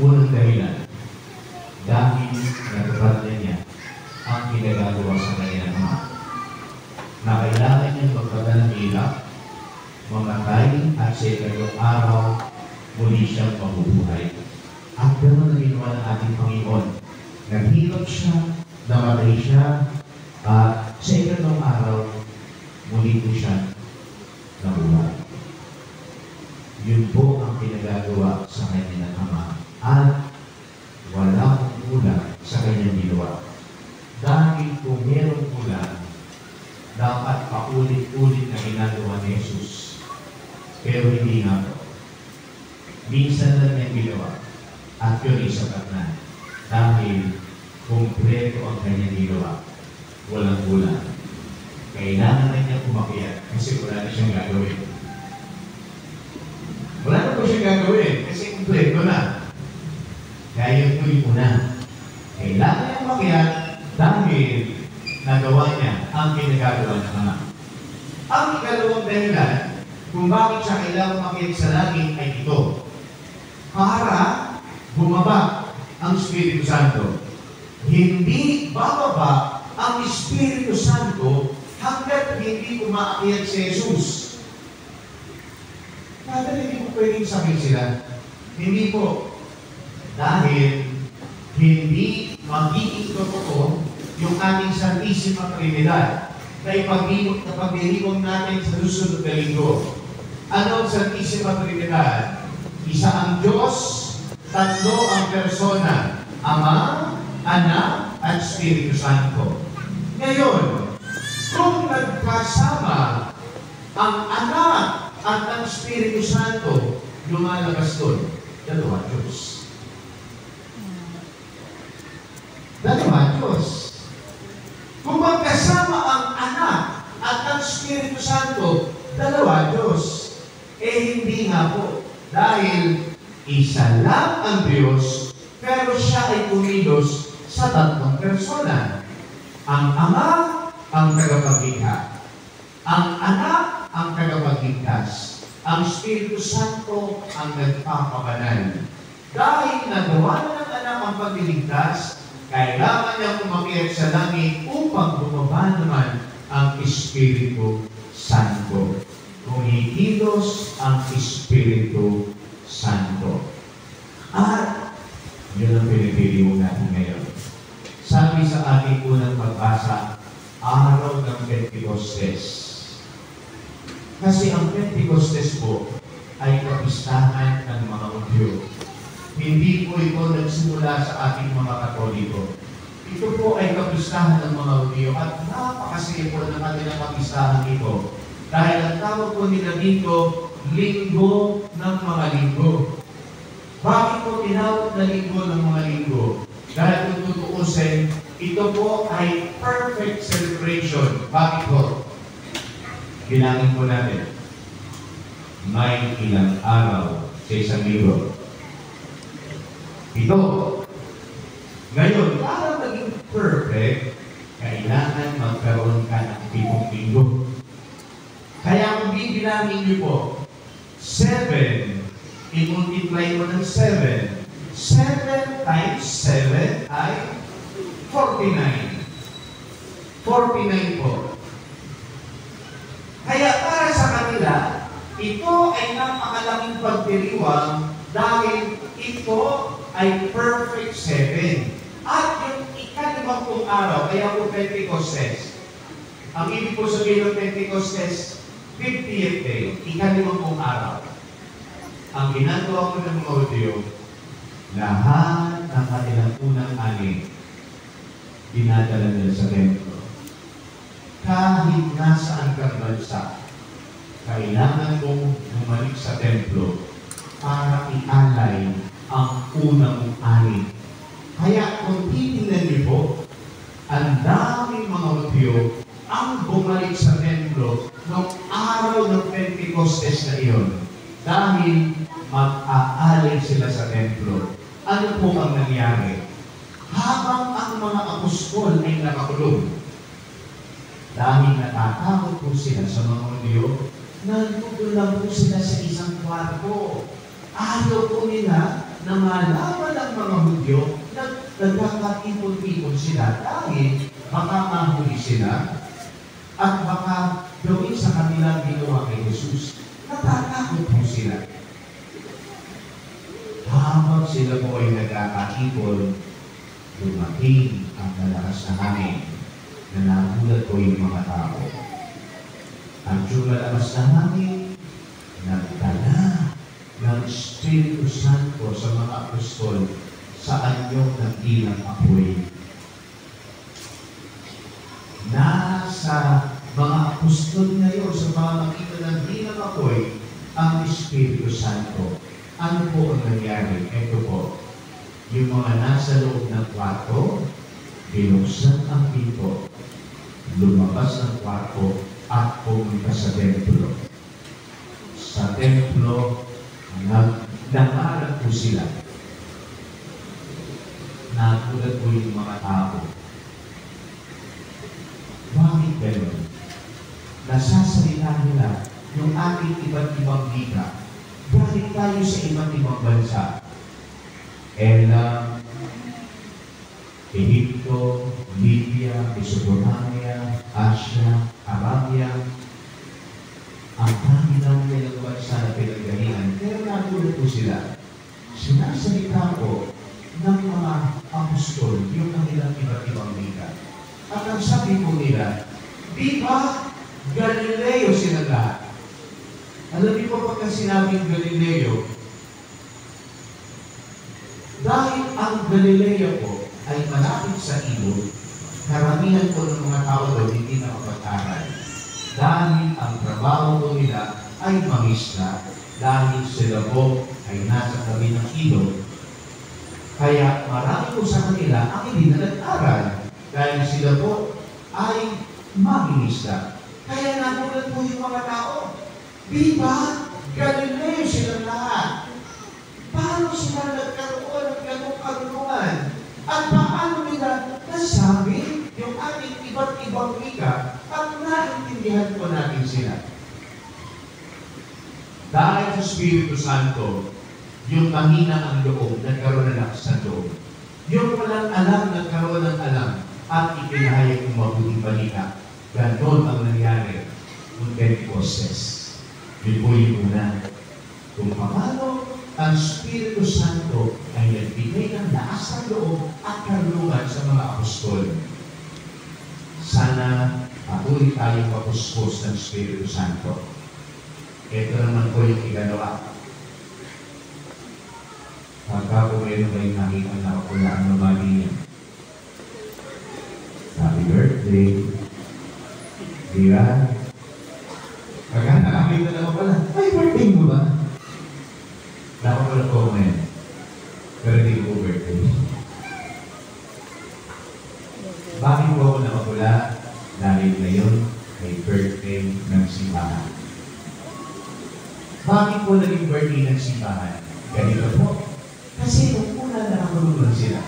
Unang dahilan, dahil natupad na niya ang pinagagawa sa kanya ng Ama, na kailangan niyang magpagal ng ilap, mamatay, at sa ikatlong araw, muli siyang mabubuhay. At ganoon na ginawa ng ating Panginoon. Naghilot siya, namatay siya, at sa ikatlong araw, muli po siya nabuhay. Yun po ang pinagagawa sa kanya ng Ama. At walang kulang sa kanyang ginawa. Dahil kung merong kulang, dapat paulit-ulit na ginagawa ni Jesus. Pero hindi nga po. Minsan lang niyang ginawa. At yun isapat na. Dahil kumpleto ang kanyang ginawa. Walang kulang. Kailangan na niya pumakyat kasi wala na siyang gagawin. Wala na po siyang gagawin kasi kumpleto na. Kaya yung una. Kailangan niya pumakyat dahil nagawa niya ang pinagagawa ng Ama. Ang ikalawang dahilan kung bakit siya kailangan pumakyat sa langit ay ito. Para bumaba ang Espiritu Santo. Hindi bababa ang Espiritu Santo hanggat hindi umaakyat si Jesus. Kada hindi po pwedeng sabihin sila, hindi po. Dahil hindi magiging totoo yung ating Santisima Trinidad na ipagdiriwang natin sa susunod na linggo. Ano ang Santisima Trinidad? Isa ang Diyos, tatlo ang persona, Ama, Anak, at Espiritu Santo. Ngayon, kung nagkasama ang Anak at ang Espiritu Santo, lumalabas doon, dalawa Diyos. Dalawa Diyos. Kung magkasama ang Anak at ang Espiritu Santo, dalawa Diyos. Hindi nga po. Dahil isa lang ang Diyos, pero siya ay kumilos sa tatlong persona. Ang Ama, ang tagapaglikha. Ang Anak, ang tagapagligtas. Ang Espiritu Santo, ang nagpapabanal. Dahil nagawa na ng Anak ang pagliligtas, kailangan niyang umakyat sa langit upang bumaba naman ang Espiritu Santo. Kumikilos ang Espiritu Santo. At yun ang pinipili natin ngayon. Sabi sa ating unang pagbasa, araw ng Pentecostes. Kasi ang Pentecostes po ay kapistahan ng mga Hudyo. Hindi po ito nagsimula sa ating mga Katoliko. Ito po ay kapistahan ng mga Hudyo at napakasaya po ng kanilang kapistahan ito. Dahil ang tawag po nila dito, linggo ng mga linggo. Bakit po tinawag na linggo ng mga linggo? Dahil kung tutuusin, ito po ay perfect celebration. Bakit po? Bilangin po natin. May ilang araw sa isang linggo. Ito. Ngayon, para maging perfect, kailangan magkaroon ka ng 7 linggo. Kaya kung bibilangin niyo po, 7, i-multiply mo ng 7. 7 times 7 ay 49. 49 po. Kaya para sa kanila, ito ay napakalaking pagdiriwang dahil ito ay perfect 7. At yung ika-5 araw, kaya po Pentecostes. Ang ibig po sabihin ng Pentecostes, 50th day, ika-5 araw. Ang ginagawa ko ng mga Hudyo, lahat ng kanilang unang ani, dinadala nila sa templo. Kahit nasaan kang bansa, kailangan mong bumalik sa templo para ialay ang unang ani. Kaya kung titingnan niyo po, ang daming mga Hudyo ang bumalik sa templo noong araw ng Pentecostes na iyon. Dahil mag-aalay sila sa templo. Ano po ang nangyari? Habang ang mga apostol ay nakakulong, dahil natatakot po sila sa mga Hudyo, nandun lang po sila sa isang kwarto. Ayaw po nila na malaman bagyo, nagkakatipon-tipon sila dahil baka mahuli sila at baka gawin sa kanila ginawa kay Jesus. Natatakot po sila. Habang sila po ay nagkakatipon, dumating ang malakas na hangin na nagulat po yung mga tao. Ang malakas na hangin, nagdala ng Espiritu Santo sa mga apostol sa anyong ng ilang apoy. Nasa mga apostol ngayon, sa mga makita ng ilang apoy, ang Espiritu Santo. Ano po ang nangyari? Ito po, yung mga nasa loob ng kwarto, binuksan ang pinto, lumabas ng kwarto, at pumunta sa templo. Sa templo, nagdangalan po sila. Nagulat po yung mga tao. Bakit gano'n? Nasasalita nila yung ating iba't ibang wika. Bakit tayo sa iba't ibang bansa? Elam, Ehipto, Libya, Mesopotamia, Asia, Arabia, ang kanilang nilang bansa na pinagganihan. Pero nagulat po sila. Sinasalita po ng mga apostol yung kanilang iba't ibang wika. At ang sabi po nila, di ba Galileo sila lahat? Alam niyo po pagka sinabing Galileo, dahil ang Galileo po ay malapit sa ilog, karamihan po ng mga tao doon hindi nakapag-aral. Dahil ang trabaho po nila ay mangisda, dahil sila po ay nasa tabi ng ilog. Kaya marami po sa kanila ang hindi na nag-aral, dahil sila po ay mangingisda. Kaya nagulat po yung mga tao. Di ba? Galileo sila lahat. Paano sila nagkaroon ng ganong karunungan? At paano nila nasabi yung ating iba't ibang wika at naintindihan po natin sila? Dahil sa Espiritu Santo, yung mahina ang loob, nagkaroon ng lakas ng loob. Yung walang alam, nagkaroon ng alam at ipinahayag ng mabuting balita. Ganon ang nangyari ng Pentecostes. Yun po yung una. Kung paano ang Espiritu Santo ay nagbigay ng lakas ng loob at karunungan sa mga apostol. Sana patuloy tayong mapuspos ng Espiritu Santo. Ito naman po yung iganawa. Pagka po meron kayong nakita na wala ang lumali niya. Happy birthday. Di ba? Pagka nakakita na ako pala, ay, birthday mo ba? Dapat pala po ngayon. Pero hindi ko birthday. Bakit po ako nakapula? Dahil ngayon ay birthday ng simbahan. Bakit po naging birthday ng simbahan? Ganito po. Kasi nung una nakakulungan sila.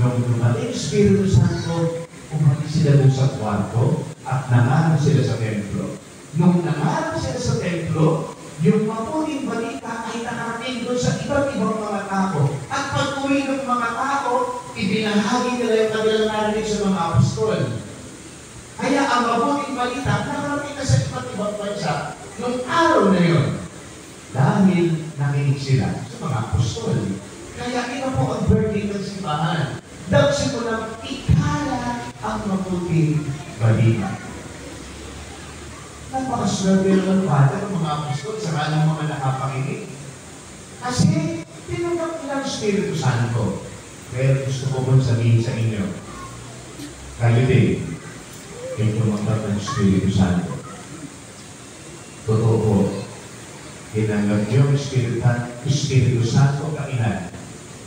Nung dumating Espiritu Santo, umalis sila doon sa kwarto at nangarap sila sa templo. Nung nangarap sila sa templo, yung mabuting balita ay nakarating doon sa iba't ibang mga tao. At pag-uwi ng mga tao, ibinahagi nila yung kanilang narinig sa mga apostol. Kaya ang mabuting balita nakarating na sa iba't ibang bansa nung araw na yun. Dahil nakinig sila sa mga apostol. Kaya ito po ang birthday ng simbahan. Dapat simulang ikala ang mabuting balita. Napakaswerte ng Father ng mga apostol sa kanang mga nakapakinig. Kasi tinanggap nila ang Espiritu Santo. Pero gusto ko pong sabihin sa inyo, kayo din, yung tumanggap ng Espiritu Santo. Totoo po, tinanggap niyo ang Espiritu Santo kailan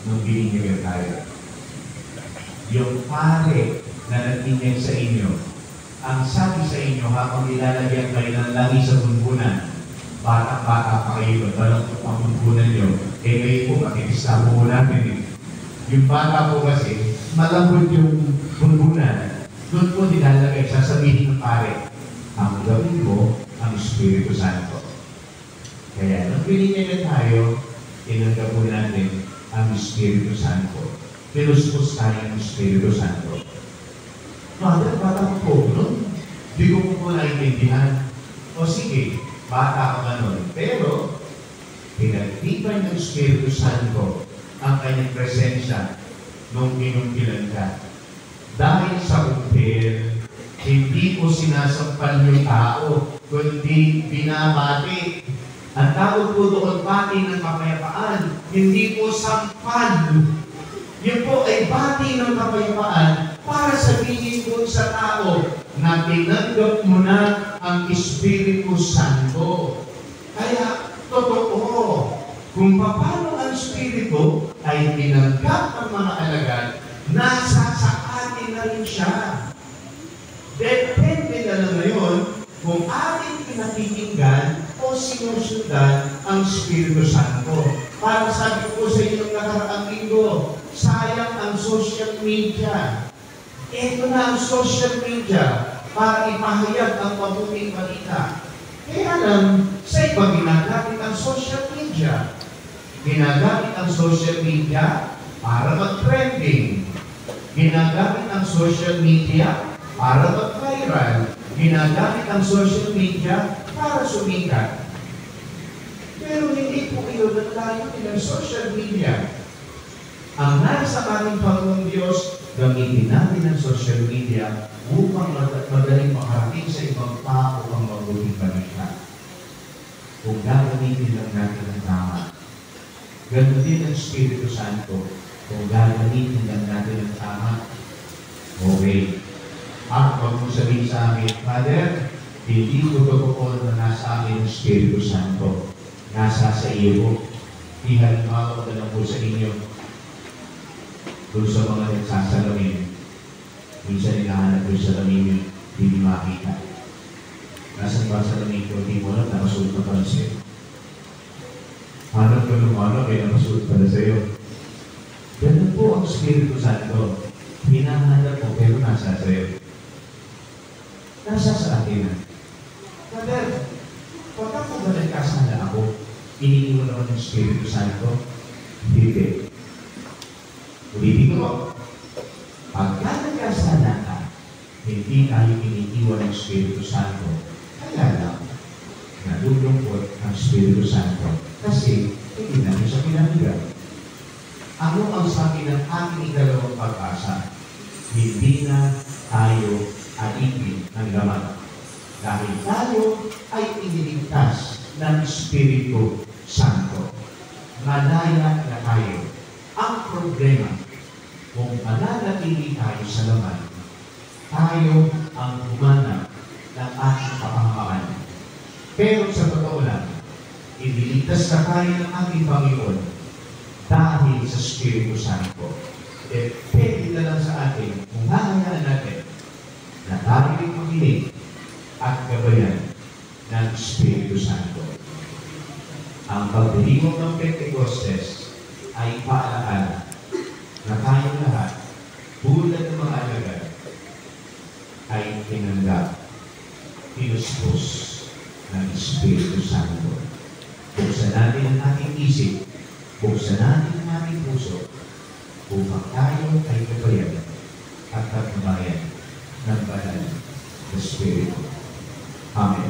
nung binigyan tayo. Yung pare na nagtingin sa inyo, ang sabi sa inyo habang nilalagyan kayo ng langis sa bunbunan, bata-bata pa kayo, walang ang bunbunan nyo, ngayon po, makikista po natin eh. Yung bata po kasi, malambot yung bunbunan, doon po nilalagay, sasabihin ng pare, ang gawin mo, ang Espiritu Santo. Kaya, nung binigyan na tayo, tinanggap po natin ang Espiritu Santo. pinuspos tayo ng Espiritu Santo. Father, bata ko po, no? Di ko po naintindihan. O sige, bata ka man nun. Pero, pinagtibay ng Espiritu Santo ang kanyang presensya nung inumpilan ka. Dahil sa umpil, hindi ko sinasampal yung tao, kundi binabati. Ang tawag po doon, bati ng kapayapaan, hindi po sampal. Yun po ay bati ng kapayapaan para sabihin po sa tao na tinanggap mo na ang Espiritu Santo. Kaya, totoo, kung paano ang Espiritu ay tinanggap ng mga alagad, nasa sa atin na rin siya. Depende na lang ngayon kung ating pinakikinggan o sinusundan ang Espiritu Santo. Para sabi ko sa inyo ng nakaraang linggo, sayang ang social media. Ito na ang social media para ipahayag ang mabuting balita. Kaya lang, sa iba ginagamit ang social media. Ginagamit ang social media para mag-trending. Ginagamit ang social media para mag-viral. Ginagamit ang social media para sumikat. Pero hindi po iyon ang layunin ng social media. Ang nasa ating Panginoong Diyos, gamitin natin ang social media upang madaling makarating sa ibang tao ang mabuting balita. Kung gagamitin lang natin ang tama. Ganun din ang Espiritu Santo. Kung gagamitin lang natin ang tama, okay. At huwag mo sabihin sa amin, Father, hindi ko totoo na nasa amin ang Espiritu Santo. Nasa sa iyo. Ihalimbawa ko na lang po sa inyo. Doon sa mga nagsasalamin. Minsan hinahanap ko sa salamin yun, hindi makita. Nasaan ba sa salamin ko, hindi mo alam, nakasuot na pala sa'yo. Hanap ko ng ano, kaya nakasuot pala sa'yo. Ganun po ang Espiritu Santo. Hinahanap ko, pero nasa sa'yo. Nasa sa atin na. Father, pagka po ba nagkasala ako, iniiwan naman ng Espiritu Santo? Hindi. Ulitin ko, pagka nagkasala ka, hindi tayo iniiwan ng Espiritu Santo. Kaya lang, nalulungkot ang Espiritu Santo kasi hindi natin siya pinanigan. Ano ang sabi ng ating ikalawang pag-asa? Hindi na tayo alipin ng laman. Dahil tayo ay iniligtas ng Espiritu Santo. Malaya na tayo. Ang problema, kung mananatili tayo sa laman, tayo ang humanap ng ating kapahamakan. Pero sa totoo lang, iniligtas na tayo ng ating Panginoon dahil sa Espiritu Santo. Depende na lang sa atin kung hahayaan natin na tayo ay makinig at gabayan ng Espiritu Santo. Ang pagdiriwang ng Pentecostes ay paalaala na tayo lahat, tulad ng mga alagad, ay tinanggap, pinuspos ng Espiritu Santo. Buksan natin ang ating isip, buksan natin ang ating puso, upang tayo ay gabayan at pagbabayan ng banal na Espiritu. Amen.